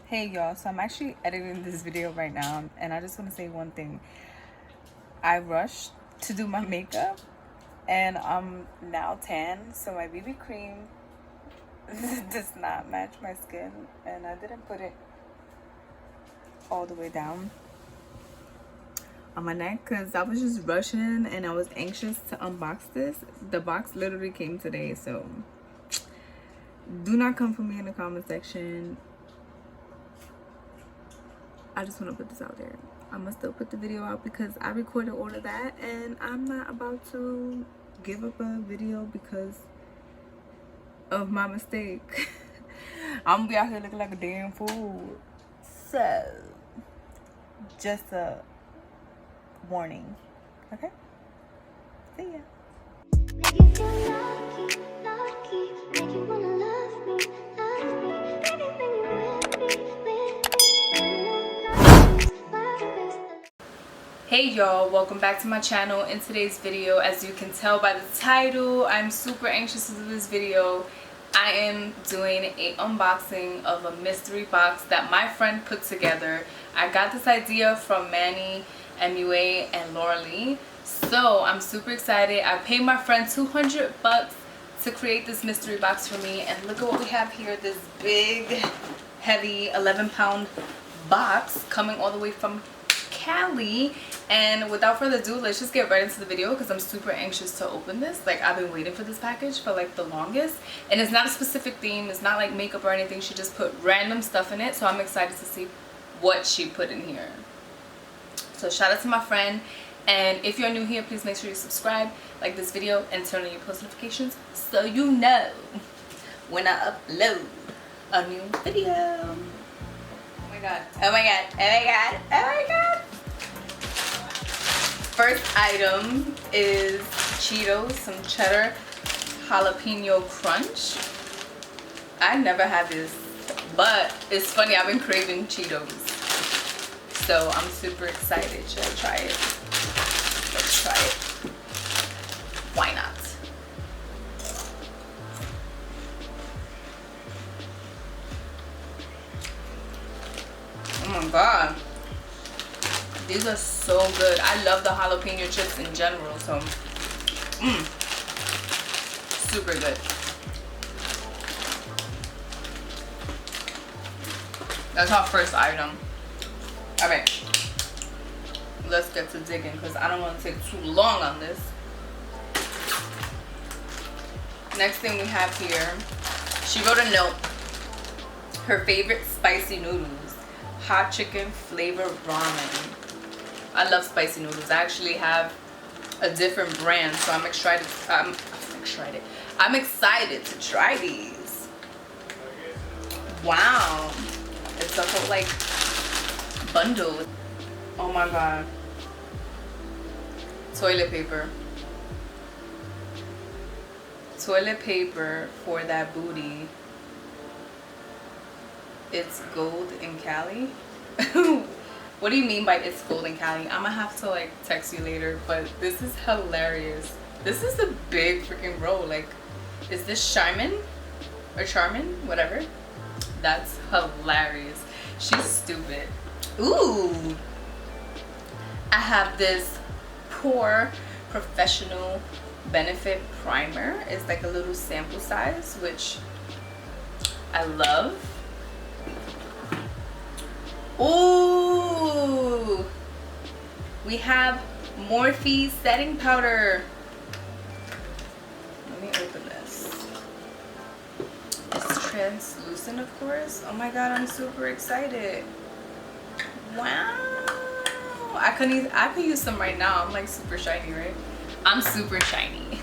Hey y'all, so I'm actually editing this video right now and I just want to say one thing. I rushed to do my makeup and I'm now tan, so my BB cream does not match my skin and I didn't put it all the way down on my neck because I was just rushing and I was anxious to unbox this. The box literally came today, so do not come for me in the comment section. I just want to put this out there. I'm gonna still put the video out because I recorded all of that and I'm not about to give up a video because of my mistake. I'm gonna be out here looking like a damn fool. So, just a warning. Okay? See ya. Make you feel lucky, lucky. Make you wanna love me, love me. Anything you with me, with me. Hey y'all, welcome back to my channel. In today's video, as you can tell by the title, I'm super anxious to do this video. I am doing an unboxing of a mystery box that my friend put together. I got this idea from Mannymua and Laura Lee. So I'm super excited. I paid my friend $200 to create this mystery box for me, and look at what we have here. This big heavy 11-pound box coming all the way from Cali. And without further ado, let's just get right into the video because I'm super anxious to open this. Like, I've been waiting for this package for like the longest, and it's not a specific theme, it's not like makeup or anything. She just put random stuff in it, so I'm excited to see what she put in here. So shout out to my friend, and if you're new here, please make sure you subscribe, like this video, and turn on your post notifications so you know when I upload a new video. Oh my god, oh my god, oh my god, oh my god. First item is Cheetos, some cheddar jalapeno crunch. I never had this, but it's funny, I've been craving Cheetos, so I'm super excited. Should I try it? Let's try it. Why not? Oh my god, these are so good. I love the jalapeno chips in general, so super good. That's our first item. All right, let's get to digging because I don't want to take too long on this. Next thing we have here, she wrote a note. Her favorite spicy noodles, hot chicken flavored ramen. I love spicy noodles. I actually have a different brand, so I'm excited. I'm excited to try these. Wow, it's a whole like bundle. Oh my god. Toilet paper. Toilet paper for that booty. It's gold in Cali. What do you mean by it's gold in Cali? I'm gonna have to like text you later, but this is hilarious. This is a big freaking roll. Like, is this Charmin or Charmin? Whatever. That's hilarious. She's stupid. Ooh. I have this Pore Professional Benefit Primer. It's like a little sample size, which I love. Ooh, we have Morphe setting powder. Let me open this. It's translucent, of course. Oh my god, I'm super excited. Wow, I could use some right now. I'm like super shiny, right? I'm super shiny.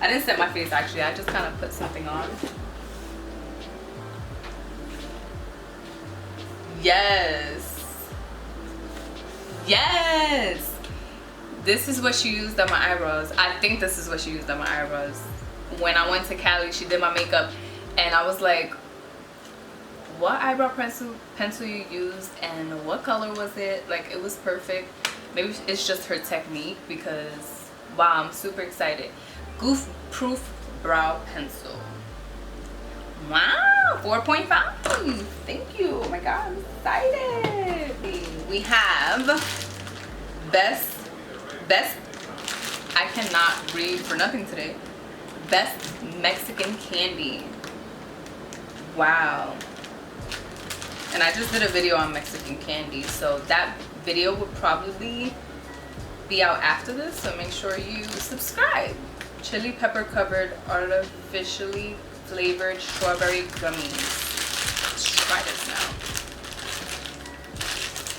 I didn't set my face actually. I just kind of put something on. Yes, yes, this is what she used on my eyebrows. I think this is what she used on my eyebrows. When I went to Cali, she did my makeup and I was like, what eyebrow pencil you used and what color was it? Like, it was perfect. Maybe it's just her technique because wow, I'm super excited. Goof Proof Brow Pencil. Wow, 4.5. Thank you. Oh my god. god, I'm excited. We have best, I cannot read for nothing today. Best Mexican candy. Wow. And I just did a video on Mexican candy, so that video would probably be out after this, so make sure you subscribe. Chili pepper covered artificially flavored strawberry gummies. Let's try this now.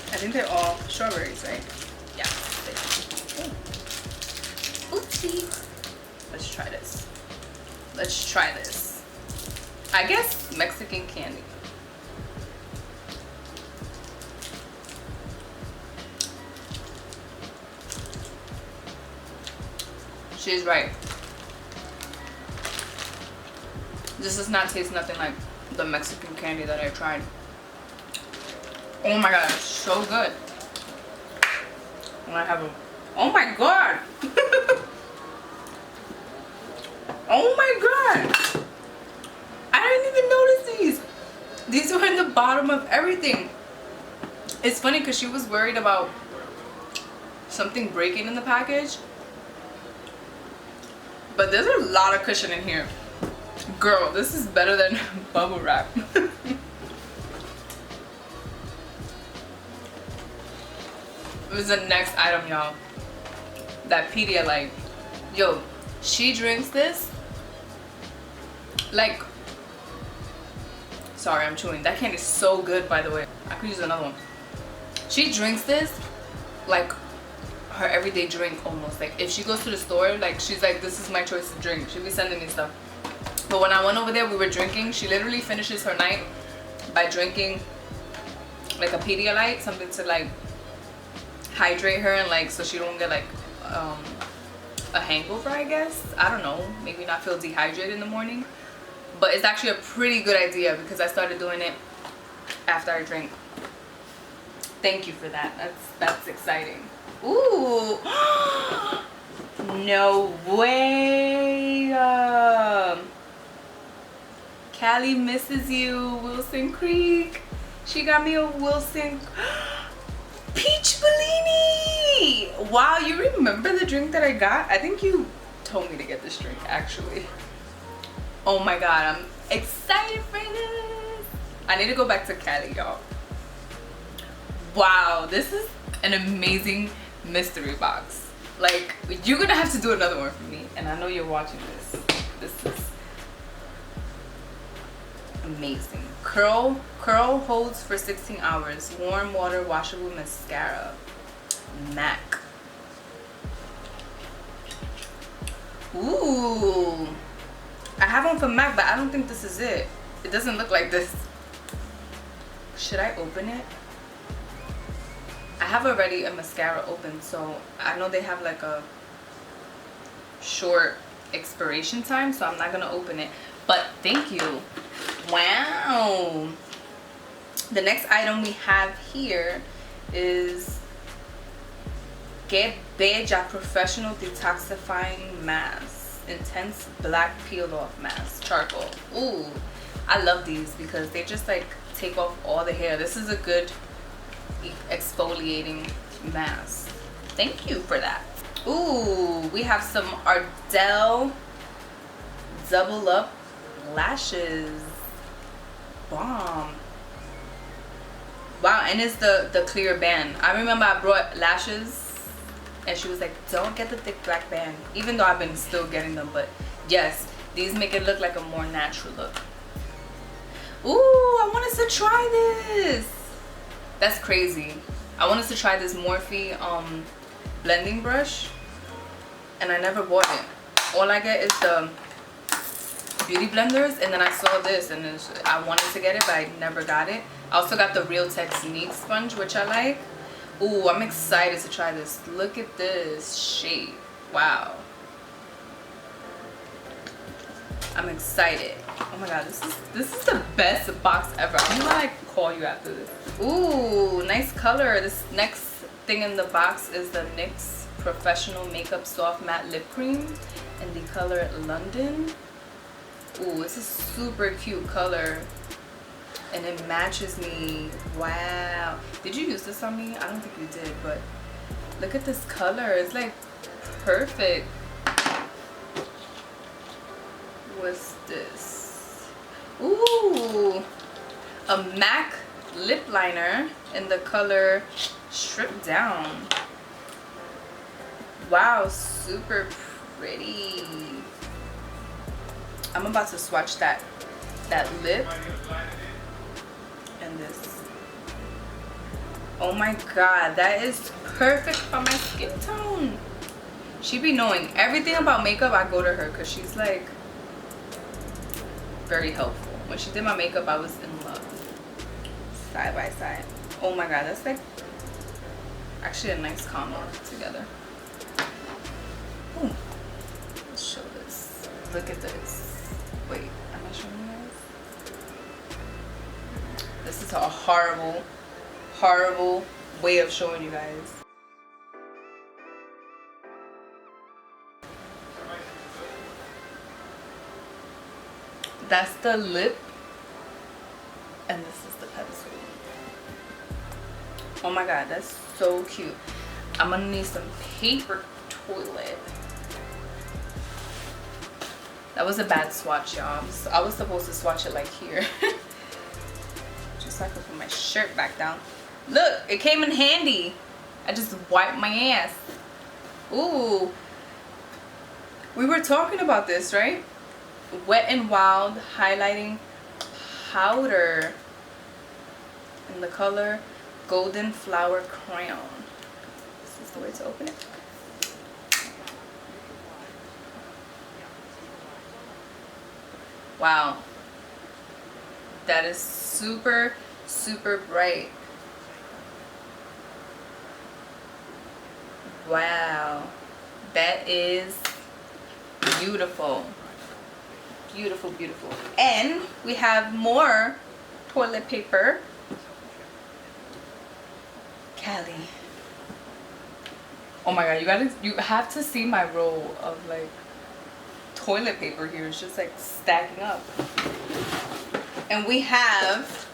I think they're all strawberries, right? Yeah. Oopsie. Let's try this. Let's try this. I guess Mexican candy. She's right. This does not taste nothing like the Mexican candy that I tried. Oh my god, it's so good. And I have a, oh my god. Oh my god. I didn't even notice these. These were in the bottom of everything. It's funny because she was worried about something breaking in the package. But there's a lot of cushion in here. Girl, this is better than bubble wrap. This is the next item, y'all. That Pedialyte. Yo, she drinks this like, sorry, I'm chewing. That candy is so good, by the way. I could use another one. She drinks this like her everyday drink almost. Like if she goes to the store, like she's like, this is my choice to drink. She'll be sending me stuff. But when I went over there, we were drinking. She literally finishes her night by drinking like a Pedialyte, something to like hydrate her and like so she don't get like a hangover, I guess. I don't know, maybe not feel dehydrated in the morning. But it's actually a pretty good idea because I started doing it after I drink. Thank you for that. That's exciting. Ooh. No way. Callie misses you, Wilson Creek. She got me a Wilson Peach Bellini. Wow, you remember the drink that I got? I think you told me to get this drink actually. Oh my god, I'm excited for this. I need to go back to Cali, y'all. Wow, this is an amazing mystery box. Like, you're gonna have to do another one for me, and I know you're watching this. This is amazing. Curl holds for 16 hours. Warm water washable mascara. MAC. Ooh. I have one for MAC, but I don't think this is it. It doesn't look like this. Should I open it? I have already a mascara open, so I know they have like a short expiration time, so I'm not gonna open it. But thank you. Wow. The next item we have here is Que Bella Professional Detoxifying Mask. Intense black peel off mask. Charcoal. Ooh. I love these because they just like take off all the hair. This is a good exfoliating mask. Thank you for that. Ooh, we have some Ardell Double Up lashes. Bomb. Wow, and it's the clear band. I remember I brought lashes and she was like, don't get the thick black band, even though I've been still getting them. But yes, these make it look like a more natural look. Ooh, I want us to try this. That's crazy. I want us to try this Morphe blending brush, and I never bought it. All I get is the beauty blenders, and then I saw this and I wanted to get it, but I never got it. I also got the Real Technique sponge, which I like. Ooh, I'm excited to try this. Look at this shade. Wow. I'm excited. Oh my god, this is the best box ever. I'm gonna like call you after this. Ooh, nice color. This next thing in the box is the NYX Professional Makeup Soft Matte Lip Cream in the color London. Ooh, it's a super cute color. and it matches me. Wow. Did you use this on me? I don't think you did, but look at this color. It's like perfect. What's this? Ooh, a MAC lip liner in the color Stripped Down. Wow, super pretty. I'm about to swatch that lip and this. Oh my god, that is perfect for my skin tone. She be knowing everything about makeup. I go to her because she's like very helpful. When she did my makeup, I was in love. Side by side. Oh my god, that's like actually a nice combo together. Ooh. Let's show this. Look at this. Wait, am I showing you guys? This is a horrible, horrible way of showing you guys. That's the lip, and this is the pencil. Oh my god, that's so cute. I'm gonna need some paper toilet. That was a bad swatch, y'all. I was supposed to swatch it like here. Just so I could put my shirt back down. Look, it came in handy. I just wiped my ass. Ooh. We were talking about this, right? Wet n Wild highlighting powder in the color Golden Flower Crown. This is the way to open it. Wow, that is super, super bright. Wow, that is beautiful. Beautiful, beautiful. And we have more toilet paper. Callie. Oh my god, you have to see my roll of like toilet paper here. It's just like stacking up. And we have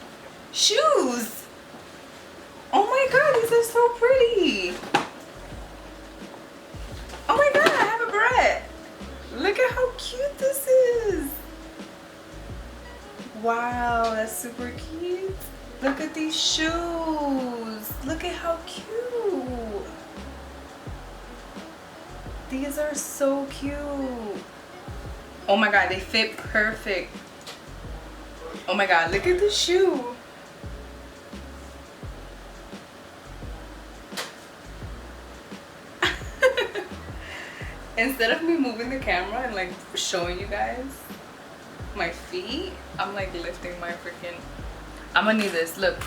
shoes. Oh my god, these are so pretty. Oh my god, I have a barrette. Look at how cute this is. Wow, that's super cute. Look at these shoes. Look at how cute. These are so cute. Oh my god, they fit perfect. Oh my god, look at the shoe. Instead of me moving the camera and like showing you guys my feet, I'm like lifting my freaking... I'm gonna need this. Look,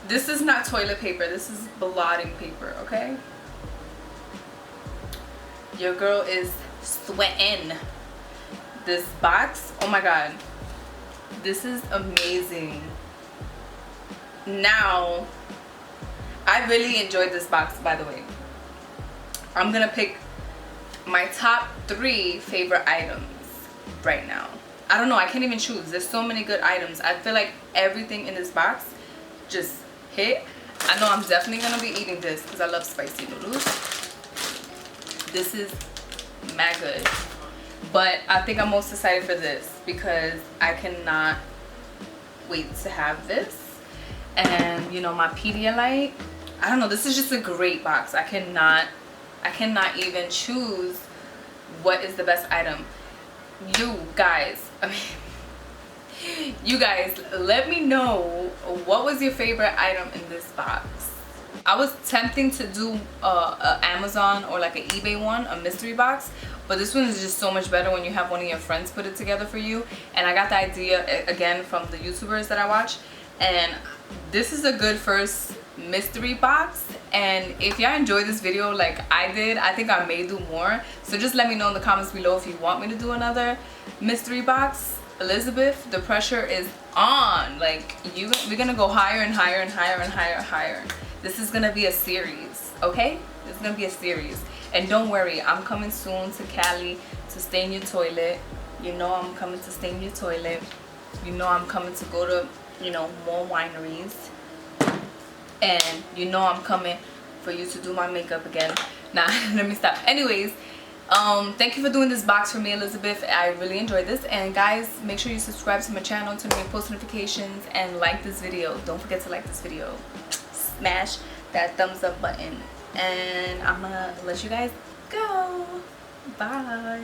this is not toilet paper, this is blotting paper, okay? Your girl is sweating. This box, oh my god, this is amazing. Now, I really enjoyed this box, by the way. I'm gonna pick my top 3 favorite items right now. I don't know, I can't even choose. There's so many good items. I feel like everything in this box just hit. I know I'm definitely gonna be eating this because I love spicy noodles. This is mad good. But I think I'm most excited for this because I cannot wait to have this. And you know, my Pedialyte. I don't know, this is just a great box. I cannot even choose what is the best item. You guys, you guys, let me know what was your favorite item in this box. I was tempting to do a Amazon or like an eBay one, a mystery box, but this one is just so much better when you have one of your friends put it together for you. And I got the idea again from the YouTubers that I watch, and this is a good first mystery box. And if y'all enjoyed this video like I did, I think I may do more. So just let me know in the comments below if you want me to do another mystery box. Elizabeth, the pressure is on. Like, we're gonna go higher and higher and higher and higher and higher. This is gonna be a series, okay? This is gonna be a series. And don't worry, I'm coming soon to Cali to stain your toilet. You know I'm coming to stain your toilet. You know I'm coming to go to you know, more wineries. And you know I'm coming for you to do my makeup again. Nah, let me stop. Anyways, thank you for doing this box for me, Elizabeth. I really enjoyed this. And guys, make sure you subscribe to my channel, turn on your post notifications, and like this video. Don't forget to like this video. Smash that thumbs up button. And I'm gonna let you guys go. Bye.